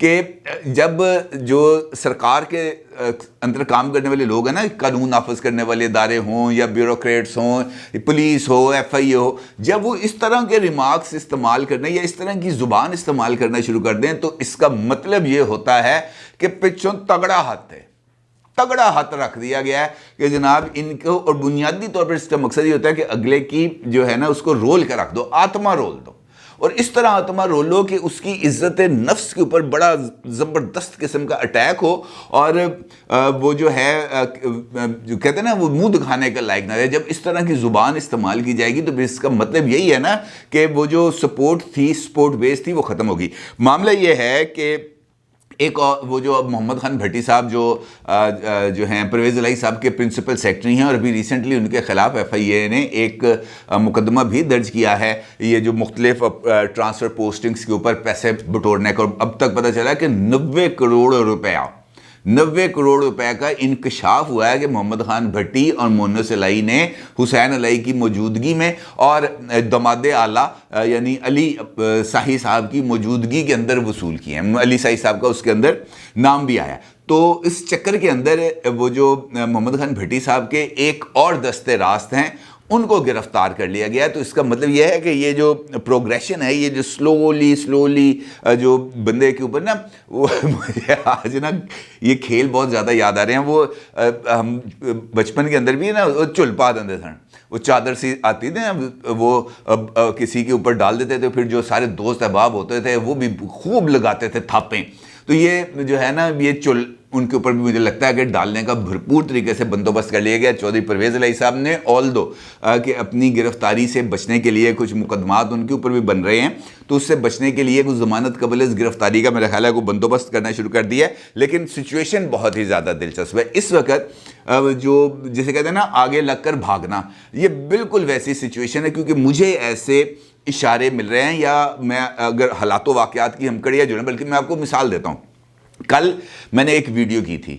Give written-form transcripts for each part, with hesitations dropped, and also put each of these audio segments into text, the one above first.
کہ جب جو سرکار کے اندر کام کرنے والے لوگ ہیں نا، قانون نافذ کرنے والے ادارے ہوں یا بیوروکریٹس ہوں، پولیس ہو، ایف آئی اے ہو، جب وہ اس طرح کے ریمارکس استعمال کرنے یا اس طرح کی زبان استعمال کرنا شروع کر دیں تو اس کا مطلب یہ ہوتا ہے کہ پچھوں تگڑا ہاتھ رکھ دیا گیا ہے کہ جناب ان کو، اور بنیادی طور پر اس کا مقصد یہ ہوتا ہے کہ اگلے کی جو ہے نا اس کو رول کر رکھ دو، آتما رول دو، اور اس طرح آتما رول لو کہ اس کی عزت نفس کے اوپر بڑا زبردست قسم کا اٹیک ہو، اور وہ جو ہے جو کہتے ہیں نا وہ منہ دکھانے کا لائق نہ رہے۔ جب اس طرح کی زبان استعمال کی جائے گی تو اس کا مطلب یہی ہے نا کہ وہ جو سپورٹ بیس تھی وہ ختم ہوگی۔ معاملہ یہ ہے کہ ایک وہ جو محمد خان بھٹی صاحب جو ہیں پرویز الہی صاحب کے پرنسپل سیکرٹری ہیں، اور ابھی ریسنٹلی ان کے خلاف ایف آئی اے نے ایک مقدمہ بھی درج کیا ہے یہ جو مختلف ٹرانسفر پوسٹنگز کے اوپر پیسے بٹورنے کا، اور اب تک پتہ چلا کہ 90 کروڑ روپے کا انکشاف ہوا ہے کہ محمد خان بھٹی اور مونس الہی نے حسین الہی کی موجودگی میں اور دماد اعلیٰ یعنی علی صاحی صاحب کی موجودگی کے اندر وصول کیے ہیں۔ علی صاحی صاحب کا اس کے اندر نام بھی آیا۔ تو اس چکر کے اندر وہ جو محمد خان بھٹی صاحب کے ایک اور دستے راست ہیں ان کو گرفتار کر لیا گیا۔ تو اس کا مطلب یہ ہے کہ یہ جو پروگریشن ہے، یہ جو سلولی جو بندے کے اوپر نا، وہ مجھے آج نا یہ کھیل بہت زیادہ یاد آ رہے ہیں۔ وہ ہم بچپن کے اندر بھی نا وہ چل پا دندے تھے، وہ چادر سی آتی تھی نا، وہ کسی کے اوپر ڈال دیتے تھے، پھر جو سارے دوست احباب ہوتے تھے وہ بھی خوب لگاتے تھے تھاپیں۔ تو یہ جو ہے نا یہ چل ان کے اوپر بھی مجھے لگتا ہے کہ ڈالنے کا بھرپور طریقے سے بندوبست کر لیا گیا چودھری پرویز الہی صاحب نے، آلدو کہ اپنی گرفتاری سے بچنے کے لیے کچھ مقدمات ان کے اوپر بھی بن رہے ہیں، تو اس سے بچنے کے لیے کچھ ضمانت قبل از گرفتاری کا میرا خیال ہے کو بندوبست کرنا شروع کر دیا ہے۔ لیکن سچویشن بہت ہی زیادہ دلچسپ ہے اس وقت، جو جسے کہتے ہیں نا آگے لگ کر بھاگنا، یہ بالکل ویسی سچویشن ہے، کیونکہ مجھے ایسے اشارے مل رہے ہیں، یا میں اگر حالات و واقعات کی ہم کڑیاں جو ہیں، بلکہ میں آپ کو مثال دیتا ہوں۔ کل میں نے ایک ویڈیو کی تھی،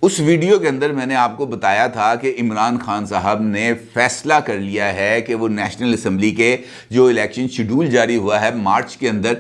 اس ویڈیو کے اندر میں نے آپ کو بتایا تھا کہ عمران خان صاحب نے فیصلہ کر لیا ہے کہ وہ نیشنل اسمبلی کے جو الیکشن شیڈول جاری ہوا ہے مارچ کے اندر،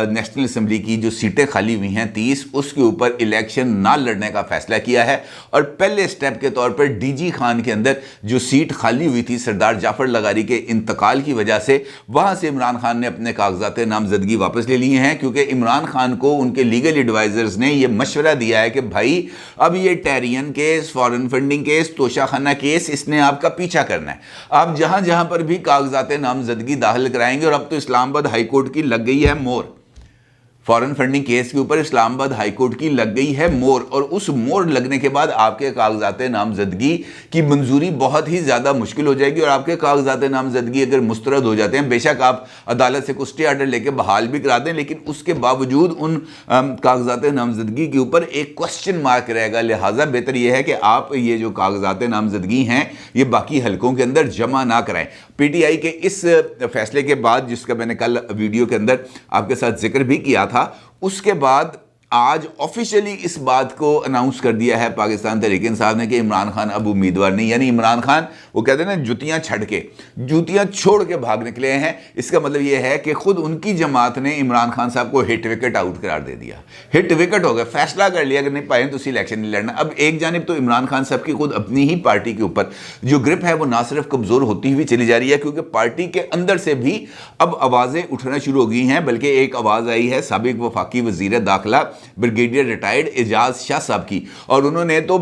نیشنل اسمبلی کی جو سیٹیں خالی ہوئی ہیں 30، اس کے اوپر الیکشن نہ لڑنے کا فیصلہ کیا ہے، اور پہلے سٹیپ کے طور پر ڈی جی خان کے اندر جو سیٹ خالی ہوئی تھی سردار جعفر لغاری کے انتقال کی وجہ سے، وہاں سے عمران خان نے اپنے کاغذات نامزدگی واپس لے لیے ہیں، کیونکہ عمران خان کو ان کے لیگل ایڈوائزرز نے یہ مشورہ دیا ہے کہ بھائی اب یہ ٹیرین case, foreign funding case, Tosha Khana case, اس نے آپ کا پیچھا کرنا ہے، آپ جہاں جہاں پر بھی کاغذات نامزدگی داخل کرائیں گے، اور اب تو اسلام آباد ہائی کورٹ کی لگ گئی ہے مور، فارن فنڈنگ کیس کے اوپر اسلام آباد ہائی کورٹ کی لگ گئی ہے مور، اور اس مور لگنے کے بعد آپ کے کاغذات نامزدگی کی منظوری بہت ہی زیادہ مشکل ہو جائے گی، اور آپ کے کاغذات نامزدگی اگر مسترد ہو جاتے ہیں، بے شک آپ عدالت سے کوئی اسٹے آرڈر لے کے بحال بھی کرا دیں، لیکن اس کے باوجود ان کاغذات نامزدگی کے اوپر ایک کوسچن مارک رہے گا۔ لہٰذا بہتر یہ ہے کہ آپ یہ جو کاغذات نامزدگی ہیں یہ باقی حلقوں کے اندر جمع نہ کرائیں۔ پی ٹی آئی کے اس فیصلے کے بعد، جس کا میں نے کل ویڈیو کے اندر آپ کے ساتھ ذکر بھی کیا تھا، اس کے بعد آج آفیشیلی اس بات کو اناؤنس کر دیا ہے پاکستان تحریک انصاف نے کہ عمران خان اب امیدوار نہیں، یعنی عمران خان وہ کہتے ہیں نا جوتیاں چھوڑ کے بھاگ نکلے ہیں۔ اس کا مطلب یہ ہے کہ خود ان کی جماعت نے عمران خان صاحب کو ہٹ وکٹ آؤٹ قرار دے دیا، ہٹ وکٹ ہو گیا، فیصلہ کر لیا کہ نہیں پائیں تو اسی الیکشن نہیں لڑنا۔ اب ایک جانب تو عمران خان صاحب کی خود اپنی ہی پارٹی کے اوپر جو گرپ ہے وہ نہ صرف کمزور ہوتی ہوئی چلی جا رہی ہے، کیونکہ پارٹی کے اندر سے بھی اب آوازیں اٹھنا شروع ہو گئی ہیں، بلکہ ایک آواز آئی ہے سابق وفاقی وزیر داخلہ بریگیڈیئر ریٹائرڈ اعجاز شاہ صاحب کی، اور انہوں نے تو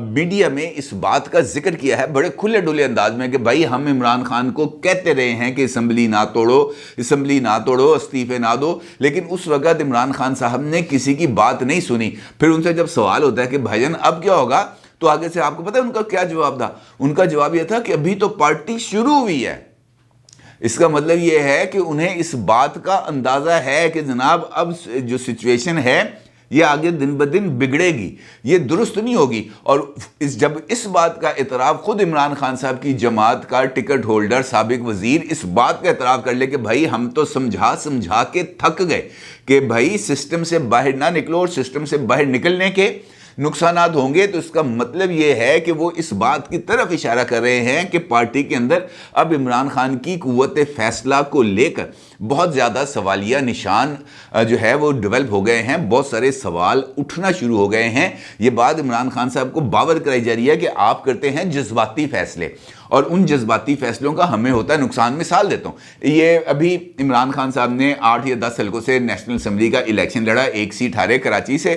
میڈیا میں اس بات کا ذکر کیا ہے بڑے کھلے ڈولے انداز میں کہ بھائی ہم عمران خان کو کہتے رہے ہیں کہ اسمبلی نہ توڑو، استعفے نہ دو، لیکن اس وقت عمران خان صاحب نے کسی کی بات نہیں سنی۔ پھر ان سے جب سوال ہوتا ہے کہ بھائی جان اب کیا ہوگا، تو آگے سے آپ کو پتہ ہے ان کا کیا جواب تھا؟ ان کا جواب یہ تھا کہ ابھی تو پارٹی شروع ہوئی ہے۔ اس کا مطلب یہ ہے کہ انہیں اس بات کا اندازہ ہے کہ جناب اب جو سچویشن ہے یہ آگے دن بدن بگڑے گی، یہ درست نہیں ہوگی، اور جب اس بات کا اعتراف خود عمران خان صاحب کی جماعت کا ٹکٹ ہولڈر سابق وزیر اس بات کا اعتراف کر لے کہ بھائی ہم تو سمجھا کے تھک گئے کہ بھائی سسٹم سے باہر نہ نکلو، اور سسٹم سے باہر نکلنے کے نقصانات ہوں گے تو اس کا مطلب یہ ہے کہ وہ اس بات کی طرف اشارہ کر رہے ہیں کہ پارٹی کے اندر اب عمران خان کی قوت فیصلہ کو لے کر بہت زیادہ سوالیہ نشان جو ہے وہ ڈیولپ ہو گئے ہیں، بہت سارے سوال اٹھنا شروع ہو گئے ہیں۔ یہ بات عمران خان صاحب کو باور کرائی جا رہی ہے کہ آپ کرتے ہیں جذباتی فیصلے، اور ان جذباتی فیصلوں کا ہمیں ہوتا ہے نقصان۔ مثال دیتا ہوں، یہ ابھی عمران خان صاحب نے 8 یا 10 حلقوں سے نیشنل اسمبلی کا الیکشن لڑا، 1 سیٹ ہارے کراچی سے،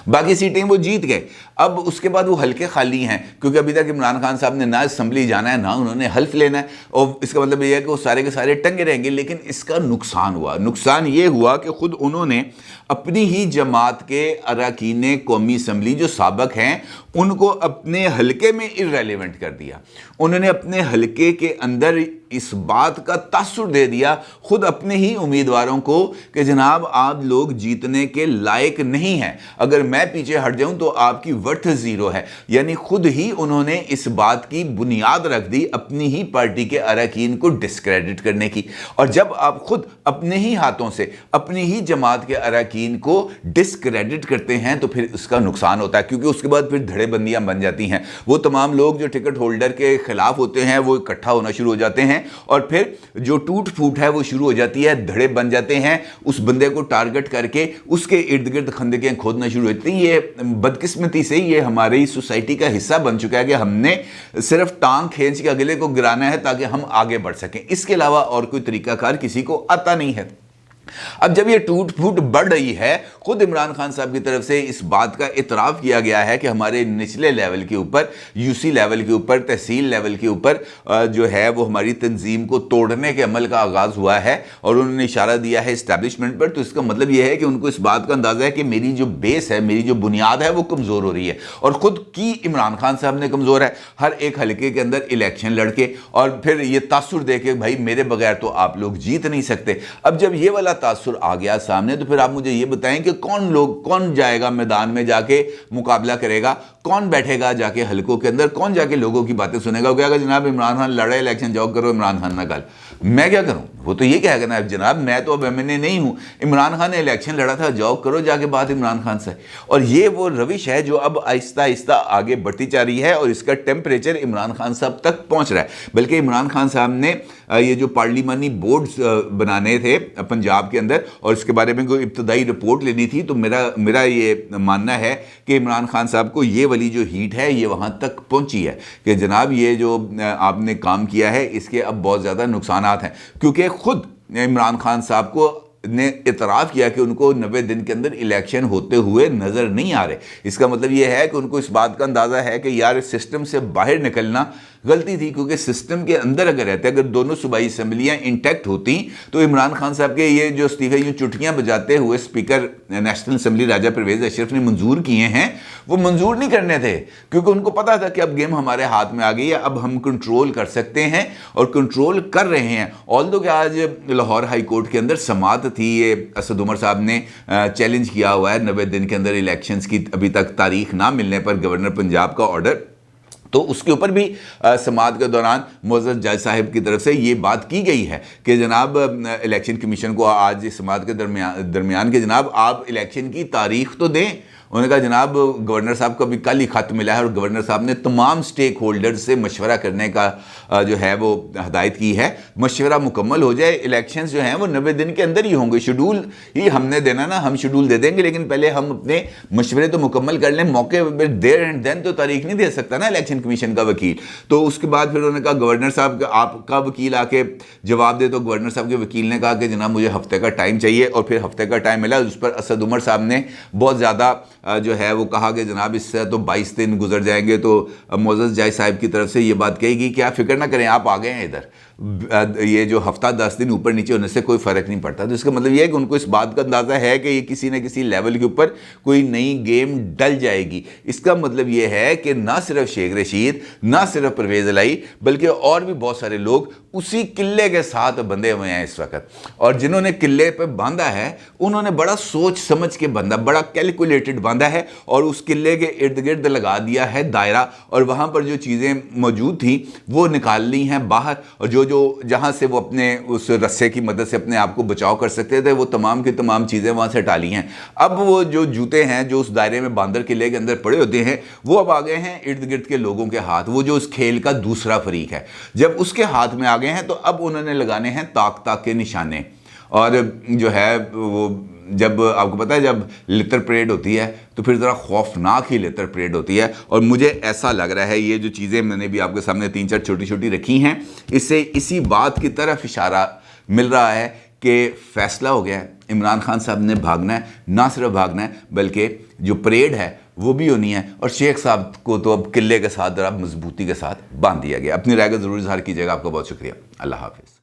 باقی سیٹیں وہ جیت گئے۔ اب اس کے بعد وہ حلقے خالی ہیں کیونکہ ابھی تک عمران خان صاحب نے نہ اسمبلی جانا ہے، نہ انہوں نے حلف لینا ہے، اور اس کا مطلب یہ ہے کہ وہ سارے کے سارے ٹنگے رہیں گے۔ لیکن اس کا نقصان ہوا، نقصان یہ ہوا کہ خود انہوں نے اپنی ہی جماعت کے اراکین قومی اسمبلی جو سابق ہیں ان کو اپنے حلقے میں irrelevant کر دیا۔ انہوں نے اپنے حلقے کے اندر اس بات کا تاثر دے دیا خود اپنے ہی امیدواروں کو کہ جناب آپ لوگ جیتنے کے لائق نہیں ہیں، اگر میں پیچھے ہٹ جاؤں تو آپ کی ورتھ زیرو ہے۔ یعنی خود ہی انہوں نے اس بات کی بنیاد رکھ دی اپنی ہی پارٹی کے اراکین کو ڈسکریڈٹ کرنے کی۔ اور جب آپ خود اپنے ہی ہاتھوں سے اپنی ہی جماعت کے اراکین کو ڈسکریڈٹ کرتے ہیں تو پھر اس کا نقصان ہوتا ہے، کیونکہ اس کے بعد پھر دھڑے بندیاں بن جاتی ہیں۔ وہ تمام لوگ جو ٹکٹ ہولڈر کے خلاف ہوتے ہیں وہ اکٹھا ہونا شروع ہو جاتے ہیں، اور پھر جو ٹوٹ پھوٹ ہے وہ شروع ہو جاتی ہے، دھڑے بن جاتے ہیں، اس بندے کو ٹارگٹ کر کے اس کے ارد گرد خندقیں کھودنا شروع ہوتی ہیں۔ یہ بدقسمتی سے یہ ہماری سوسائٹی کا حصہ بن چکا ہے کہ ہم نے صرف ٹانگ کھینچ کے اگلے کو گرانا ہے تاکہ ہم آگے بڑھ سکیں، اس کے علاوہ اور کوئی طریقہ کار کسی کو آتا نہیں ہے۔ اب جب یہ ٹوٹ پھوٹ بڑھ رہی ہے، خود عمران خان صاحب کی طرف سے اس بات کا اعتراف کیا گیا ہے کہ ہمارے نچلے لیول کے اوپر، یو سی لیول کے اوپر، تحصیل لیول کے اوپر جو ہے وہ ہماری تنظیم کو توڑنے کے عمل کا آغاز ہوا ہے، اور انہوں نے اشارہ دیا ہے اسٹیبلشمنٹ پر۔ تو اس کا مطلب یہ ہے کہ ان کو اس بات کا اندازہ ہے کہ میری جو بیس ہے، میری جو بنیاد ہے وہ کمزور ہو رہی ہے، اور خود کی عمران خان صاحب نے کمزور ہے، ہر ایک حلقے کے اندر الیکشن لڑ کے اور پھر یہ تاثر دے کے بھائی میرے بغیر تو آپ لوگ جیت نہیں سکتے۔ اب جب یہ والا تاثر آ گیا سامنے تو پھر آپ مجھے یہ بتائیں کہ کون جائے گا میدان میں جا کے مقابلہ کرے گا، کون بیٹھے گا جا کے حلقوں کے اندر، کون جا کے لوگوں کی باتیں سنے گا؟ وہ کہے گا جناب عمران خان لڑے الیکشن، جاؤ کرو عمران خان نہ گل، میں کیا کروں؟ وہ تو یہ کہے گا نا جناب میں تو اب ایم این اے نہیں ہوں، عمران خان نے الیکشن لڑا تھا، جاؤ کرو جا کے بات عمران خان سے۔ اور یہ وہ روش ہے جو اب آہستہ آہستہ آگے بڑھتی جا رہی ہے، اور اس کا ٹیمپریچر عمران خان صاحب تک پہنچ رہا ہے۔ بلکہ عمران خان صاحب نے یہ جو پارلیمانی بورڈز بنانے تھے پنجاب کے اندر اور اس کے بارے میں کوئی ابتدائی رپورٹ لینی تھی، تو میرا یہ ماننا ہے کہ عمران خان صاحب کو یہ والی جو ہیٹ ہے یہ وہاں تک پہنچی ہے کہ جناب یہ جو آپ نے کام کیا ہے اس کے اب بہت زیادہ نقصانات ہیں، کیونکہ خود عمران خان صاحب کو نے اعتراف کیا کہ ان کو 90 دن کے اندر الیکشن ہوتے ہوئے نظر نہیں آ رہے۔ اس کا مطلب یہ ہے کہ ان کو اس بات کا اندازہ ہے کہ یار سسٹم سے باہر نکلنا غلطی تھی، کیونکہ سسٹم کے اندر اگر رہتے، اگر دونوں صوبائی اسمبلیاں انٹیکٹ ہوتی تو عمران خان صاحب کے یہ جو استعفے یوں چٹکیاں بجاتے ہوئے اسپیکر نیشنل اسمبلی راجہ پرویز اشرف نے منظور کیے ہیں، وہ منظور نہیں کرنے تھے، کیونکہ ان کو پتا تھا کہ اب گیم ہمارے ہاتھ میں آ گئی ہے، اب ہم کنٹرول کر سکتے ہیں اور کنٹرول کر رہے ہیں۔ آلدو کہ آج لاہور ہائی کورٹ کے اندر سماعت تھی، یہ اسد عمر صاحب نے چیلنج کیا ہوا ہے 90 دن کے اندر الیکشنز کی ابھی تک تاریخ نہ ملنے پر گورنر پنجاب کا آرڈر، تو اس کے اوپر بھی سماعت کے دوران معزز جج صاحب کی طرف سے یہ بات کی گئی ہے کہ جناب الیکشن کمیشن کو آج سماعت کے درمیان کہ جناب آپ الیکشن کی تاریخ تو دیں۔ انہوں نے کہا جناب گورنر صاحب کو ابھی کل ہی خط ملا ہے اور گورنر صاحب نے تمام سٹیک ہولڈرز سے مشورہ کرنے کا جو ہے وہ ہدایت کی ہے، مشورہ مکمل ہو جائے، الیکشنز جو ہیں وہ 90 دن کے اندر ہی ہوں گے، شیڈول ہی ہم نے دینا نا، ہم شیڈول دے دیں گے، لیکن پہلے ہم اپنے مشورے تو مکمل کر لیں، موقع پہ دیر اینڈ دین تو تاریخ نہیں دے سکتا نا الیکشن کمیشن کا وکیل۔ تو اس کے بعد پھر انہوں نے کہا گورنر صاحب آپ کا وکیل آ کے جواب دے، تو گورنر صاحب کے وکیل نے کہا کہ جناب مجھے ہفتے کا ٹائم چاہیے، اور پھر ہفتے کا ٹائم ملا۔ اس پر اسد عمر صاحب نے بہت زیادہ جو ہے وہ کہا کہ جناب اس سے تو 22 دن گزر جائیں گے، تو معزز جج صاحب کی طرف سے یہ بات کہی گئی کہ آپ فکر نہ کریں، آپ آ گئے ہیں ادھر، یہ جو ہفتہ 10 دن اوپر نیچے ہونے سے کوئی فرق نہیں پڑتا۔ تو اس کا مطلب یہ ہے کہ ان کو اس بات کا اندازہ ہے کہ یہ کسی نہ کسی لیول کے اوپر کوئی نئی گیم ڈل جائے گی۔ اس کا مطلب یہ ہے کہ نہ صرف شیخ رشید، نہ صرف پرویز الہی، بلکہ اور بھی بہت سارے لوگ اسی قلعے کے ساتھ بندھے ہوئے ہیں اس وقت، اور جنہوں نے قلعے پہ باندھا ہے انہوں نے بڑا سوچ سمجھ کے باندھا، بڑا کیلکولیٹڈ باندھا ہے، اور اس قلعے کے ارد گرد لگا دیا ہے دائرہ، اور وہاں پر جو چیزیں موجود تھیں وہ نکال لی ہیں باہر، اور جو جو جہاں سے وہ اپنے اس رسے کی مدد سے اپنے آپ کو بچاؤ کر سکتے تھے وہ تمام کی تمام چیزیں وہاں سے ہٹا لی ہیں. اب وہ جو جوتے ہیں جو اس دائرے میں باندر قلعے کے اندر پڑے ہوتے ہیں وہ اب آ گئے ہیں ارد گرد کے لوگوں کے ہاتھ. وہ جو اس کھیل کا دوسرا فریق ہے جب اس کے ہاتھ میں آ گئے ہیں تو اب انہوں نے لگانے ہیں طاق طاق کے نشانے. اور جو ہے وہ جب آپ کو پتہ ہے جب لتر پریڈ ہوتی ہے تو پھر ذرا خوفناک ہی لتر پریڈ ہوتی ہے. اور مجھے ایسا لگ رہا ہے یہ جو چیزیں میں نے بھی آپ کے سامنے 3-4 چھوٹی چھوٹی رکھی ہیں اس سے اسی بات کی طرف اشارہ مل رہا ہے کہ فیصلہ ہو گیا ہے. عمران خان صاحب نے بھاگنا ہے, نہ صرف بھاگنا ہے بلکہ جو پریڈ ہے وہ بھی ہونی ہے. اور شیخ صاحب کو تو اب قلعے کے ساتھ ذرا مضبوطی کے ساتھ باندھ دیا گیا. اپنی رائے کا ضرور اظہار کیجیے گا. آپ کا بہت شکریہ. اللہ حافظ.